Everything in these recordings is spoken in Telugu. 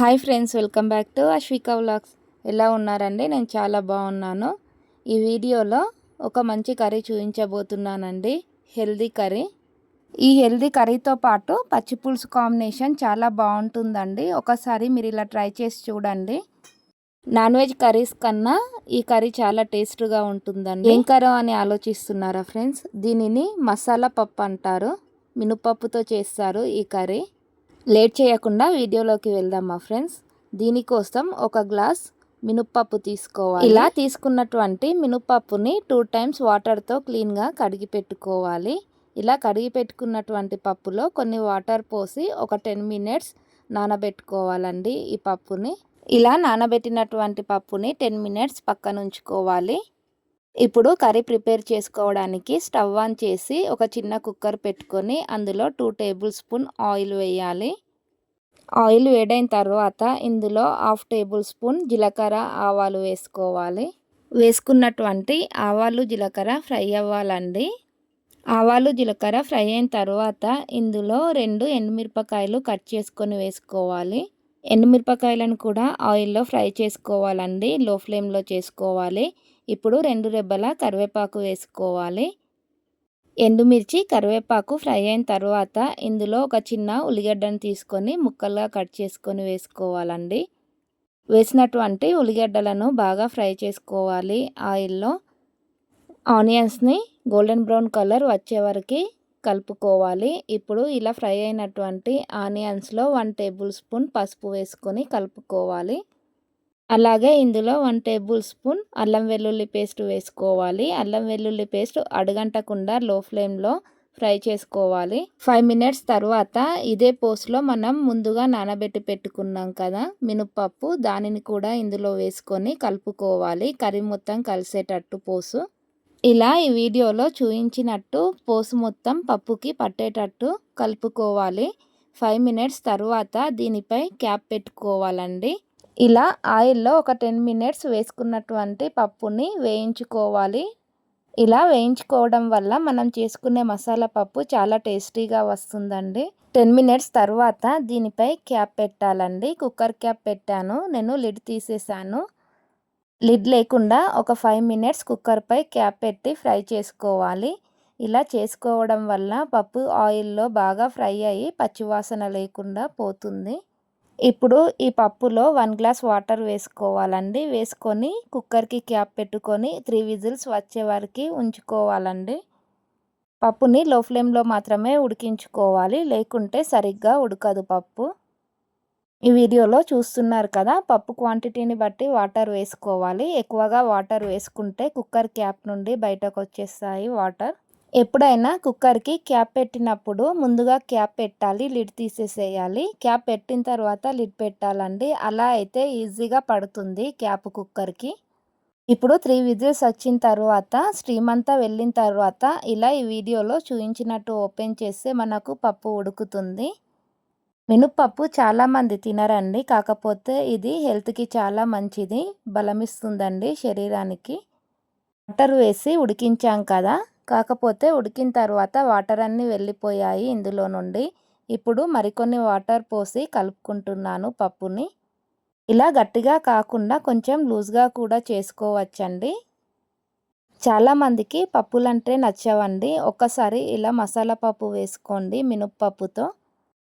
Hi friends, welcome back to Ashwika vlogs. ఎలా ఉన్నారండి? నేను చాలా బాగున్నాను. ఈ వీడియోలో ఒక మంచి కర్రీ చూపించబోతున్నానండి, హెల్దీ కర్రీ. ఈ హెల్దీ కర్రీతో పాటు పచ్చి పులుసు కాంబినేషన్ చాలా బాగుంటుందండి. ఒకసారి మీరు ఇలా ట్రై చేసి చూడండి. నాన్ వెజ్ కర్రీస్ కన్నా ఈ కర్రీ చాలా టేస్ట్గా ఉంటుందండి. ఏం కర్రీ అని ఆలోచిస్తున్నారా ఫ్రెండ్స్? దీనిని మసాలా పప్పు అంటారు. మినపప్పుతో చేస్తారు ఈ కర్రీ. లేట్ చేయకుండా వీడియోలోకి వెళ్దామా ఫ్రెండ్స్. దీనికోసం ఒక గ్లాస్ మినపప్పు తీసుకోవాలి. ఇలా తీసుకున్నటువంటి మినపప్పుని 2 టైమ్స్ వాటర్తో క్లీన్గా కడిగి పెట్టుకోవాలి. ఇలా కడిగి పెట్టుకున్నటువంటి పప్పులో కొన్ని వాటర్ పోసి ఒక 10 మినిట్స్ నానబెట్టుకోవాలండి ఈ పప్పుని. ఇలా నానబెట్టినటువంటి పప్పుని 10 మినిట్స్ పక్కన ఉంచుకోవాలి. ఇప్పుడు కర్రీ ప్రిపేర్ చేసుకోవడానికి స్టవ్ ఆన్ చేసి ఒక చిన్న కుక్కర్ పెట్టుకొని అందులో 2 టేబుల్ స్పూన్ ఆయిల్ వేయాలి. ఆయిల్ వేడైన తర్వాత ఇందులో 1/2 టేబుల్ స్పూన్ జీలకర్ర ఆవాలు వేసుకోవాలి. వేసుకున్నటువంటి ఆవాలు జీలకర్ర ఫ్రై అవ్వాలండి. ఆవాలు జీలకర్ర ఫ్రై అయిన తర్వాత ఇందులో 2 ఎండుమిరపకాయలు కట్ చేసుకొని వేసుకోవాలి. ఎండుమిరపకాయలను కూడా ఆయిల్లో ఫ్రై చేసుకోవాలండి, లో ఫ్లేమ్లో చేసుకోవాలి. ఇప్పుడు 2 రెబ్బల కరివేపాకు వేసుకోవాలి. ఎండుమిర్చి కరివేపాకు ఫ్రై అయిన తర్వాత ఇందులో ఒక చిన్న ఉల్లిగడ్డను తీసుకొని ముక్కలుగా కట్ చేసుకొని వేసుకోవాలండి. వేసినటువంటి ఉల్లిగడ్డలను బాగా ఫ్రై చేసుకోవాలి ఆయిల్లో. ఆనియన్స్ని గోల్డెన్ బ్రౌన్ కలర్ వచ్చే వరకు కలుపుకోవాలి. ఇప్పుడు ఇలా ఫ్రై అయినటువంటి ఆనియన్స్లో 1 టేబుల్ స్పూన్ పసుపు వేసుకొని కలుపుకోవాలి. అలాగే ఇందులో 1 టేబుల్ స్పూన్ అల్లం వెల్లుల్లి పేస్ట్ వేసుకోవాలి. అల్లం వెల్లుల్లి పేస్ట్ అడుగంటకుండా లో ఫ్లేమ్లో ఫ్రై చేసుకోవాలి. 5 మినిట్స్ తర్వాత ఇదే పోస్ట్లో మనం ముందుగా నానబెట్టి పెట్టుకున్నాం కదా మినపప్పు, దానిని కూడా ఇందులో వేసుకొని కలుపుకోవాలి. కర్రీ మొత్తం కలిసేటట్టు పోసు. ఇలా ఈ వీడియోలో చూపించినట్టు పోసు మొత్తం పప్పుకి పట్టేటట్టు కలుపుకోవాలి. 5 మినిట్స్ తర్వాత దీనిపై క్యాప్ పెట్టుకోవాలండి. ఇలా ఆయిల్లో ఒక 10 మినిట్స్ వేసుకున్నటువంటి పప్పుని వేయించుకోవాలి. ఇలా వేయించుకోవడం వల్ల మనం చేసుకునే మసాలా పప్పు చాలా టేస్టీగా వస్తుందండి. 10 మినిట్స్ తర్వాత దీనిపై క్యాప్ పెట్టాలండి. కుక్కర్ క్యాప్ పెట్టాను నేను, లిడ్ తీసేసాను. లిడ్ లేకుండా ఒక 5 మినిట్స్ కుక్కర్పై క్యాప్ పెట్టి ఫ్రై చేసుకోవాలి. ఇలా చేసుకోవడం వల్ల పప్పు ఆయిల్లో బాగా ఫ్రై అయ్యి పచ్చివాసన లేకుండా పోతుంది. ఇప్పుడు ఈ పప్పులో 1 గ్లాస్ వాటర్ వేసుకోవాలండి. వేసుకొని కుక్కర్కి క్యాప్ పెట్టుకొని 3 విజిల్స్ వచ్చే వరకు ఉంచుకోవాలండి. పప్పుని లో ఫ్లేమ్లో మాత్రమే ఉడికించుకోవాలి, లేకుంటే సరిగ్గా ఉడకదు పప్పు. ఈ వీడియోలో చూస్తున్నారు కదా, పప్పు క్వాంటిటీని బట్టి వాటర్ వేసుకోవాలి. ఎక్కువగా వాటర్ వేసుకుంటే కుక్కర్ క్యాప్ నుండి బయటకు వచ్చేస్తాయి వాటర్. ఎప్పుడైనా కుక్కర్కి క్యాప్ పెట్టినప్పుడు ముందుగా క్యాప్ పెట్టాలి, లిడ్ తీసేసేయాలి. క్యాప్ పెట్టిన తర్వాత లిడ్ పెట్టాలండి. అలా అయితే ఈజీగా పడుతుంది క్యాప్ కుక్కర్కి. ఇప్పుడు 3 విజిల్స్ వచ్చిన తర్వాత స్టీమ్ అంతా వెళ్ళిన తర్వాత ఇలా ఈ వీడియోలో చూపించినట్టు ఓపెన్ చేస్తే మనకు పప్పు ఉడుకుతుంది. మినపప్పు చాలామంది తినరండి, కాకపోతే ఇది హెల్త్కి చాలా మంచిది, బలమిస్తుందండి శరీరానికి. వాటర్ వేసి ఉడికించాం కదా, కాకపోతే ఉడికిన తర్వాత వాటర్ అన్నీ వెళ్ళిపోయాయి ఇందులో నుండి. ఇప్పుడు మరికొన్ని వాటర్ పోసి కలుపుకుంటున్నాను పప్పుని. ఇలా గట్టిగా కాకుండా కొంచెం లూజ్గా కూడా చేసుకోవచ్చండి. చాలామందికి పప్పులంటే నచ్చవండి. ఒక్కసారి ఇలా మసాలా పప్పు వేసుకోండి మినపప్పుతో,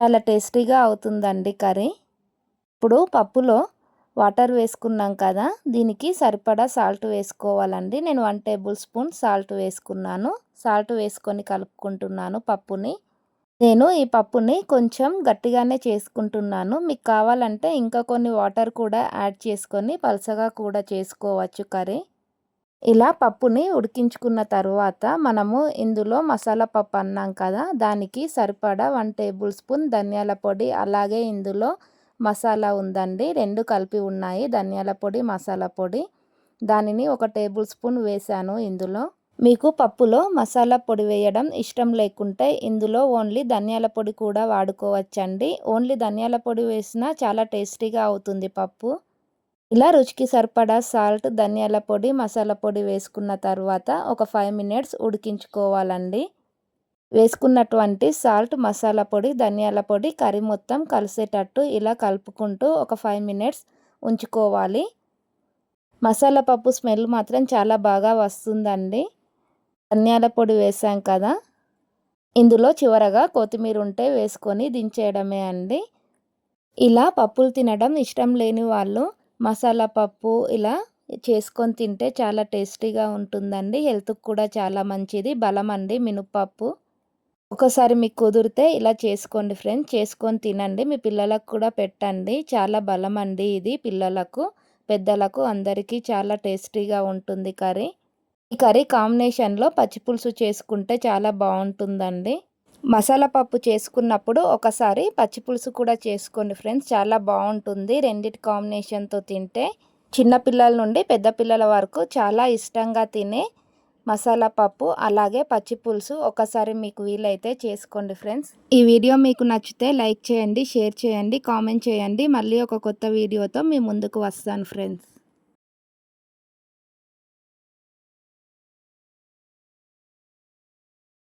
చాలా టేస్టీగా అవుతుందండి కర్రీ. ఇప్పుడు పప్పులో వాటర్ వేసుకున్నాం కదా, దీనికి సరిపడా సాల్ట్ వేసుకోవాలండి. నేను 1 టేబుల్ స్పూన్ సాల్ట్ వేసుకున్నాను. సాల్ట్ వేసుకొని కలుపుకుంటున్నాను పప్పుని. నేను ఈ పప్పుని కొంచెం గట్టిగానే చేసుకుంటున్నాను. మీకు కావాలంటే ఇంకా కొన్ని వాటర్ కూడా యాడ్ చేసుకొని పలసగా కూడా చేసుకోవచ్చు కర్రీ. ఇలా పప్పుని ఉడికించుకున్న తర్వాత మనము ఇందులో మసాలా పప్పు అన్నాం కదా, దానికి సరిపడా 1 టేబుల్ స్పూన్ ధనియాల పొడి, అలాగే ఇందులో మసాలా ఉందండి, 2 కలిపి ఉన్నాయి, ధనియాల పొడి మసాలా పొడి. దానిని 1 టేబుల్ స్పూన్ వేసాను ఇందులో. మీకు పప్పులో మసాలా పొడి వేయడం ఇష్టం లేకుంటే ఇందులో ఓన్లీ ధనియాల పొడి కూడా వాడుకోవచ్చండి. ఓన్లీ ధనియాల పొడి వేసినా చాలా టేస్టీగా అవుతుంది పప్పు. ఇలా రుచికి సరిపడా సాల్ట్, ధనియాల పొడి, మసాలా పొడి వేసుకున్న తర్వాత ఒక 5 మినిట్స్ ఉడికించుకోవాలండి. వేసుకున్నటువంటి సాల్ట్, మసాలా పొడి, ధనియాల పొడి కర్రీ మొత్తం కలిసేటట్టు ఇలా కలుపుకుంటూ ఒక 5 మినిట్స్ ఉంచుకోవాలి. మసాలా పప్పు స్మెల్ మాత్రం చాలా బాగా వస్తుందండి. ధనియాల పొడి వేసాం కదా, ఇందులో చివరగా కొత్తిమీర ఉంటే వేసుకొని దించేయడమే అండి. ఇలా పప్పులు తినడం ఇష్టం లేని వాళ్ళు మసాలా పప్పు ఇలా చేసుకొని తింటే చాలా టేస్టీగా ఉంటుందండి. హెల్త్‌కి కూడా చాలా మంచిది. బలం అండి మినపప్పు. ఒకసారి మీకు కుదిరితే ఇలా చేసుకోండి ఫ్రెండ్స్. చేసుకొని తినండి. మీ పిల్లలకు కూడా పెట్టండి. చాలా బలం అండి ఇది పిల్లలకు, పెద్దలకు అందరికీ చాలా టేస్టీగా ఉంటుంది కర్రీ. ఈ కర్రీ కాంబినేషన్‌లో పచ్చిపులుసు చేసుకుంటే చాలా బావుంటుందండి. మసాలా పప్పు చేసుకున్నప్పుడు ఒకసారి పచ్చిపులుసు కూడా చేసుకోండి ఫ్రెండ్స్. చాలా బావుంటుంది. రెండిటి కాంబినేషన్‌తో తింటే చిన్న పిల్లల నుండి పెద్ద పిల్లల వరకు చాలా ఇష్టంగా తినే మసాలా పప్పు అలాగే పచ్చి పులుసు ఒకసారి మీకు వీలైతే చేసుకోండి ఫ్రెండ్స్. ఈ వీడియో మీకు నచ్చితే లైక్ చేయండి, షేర్ చేయండి, కామెంట్ చేయండి. మళ్ళీ ఒక కొత్త వీడియోతో మీ ముందుకు వస్తాను ఫ్రెండ్స్.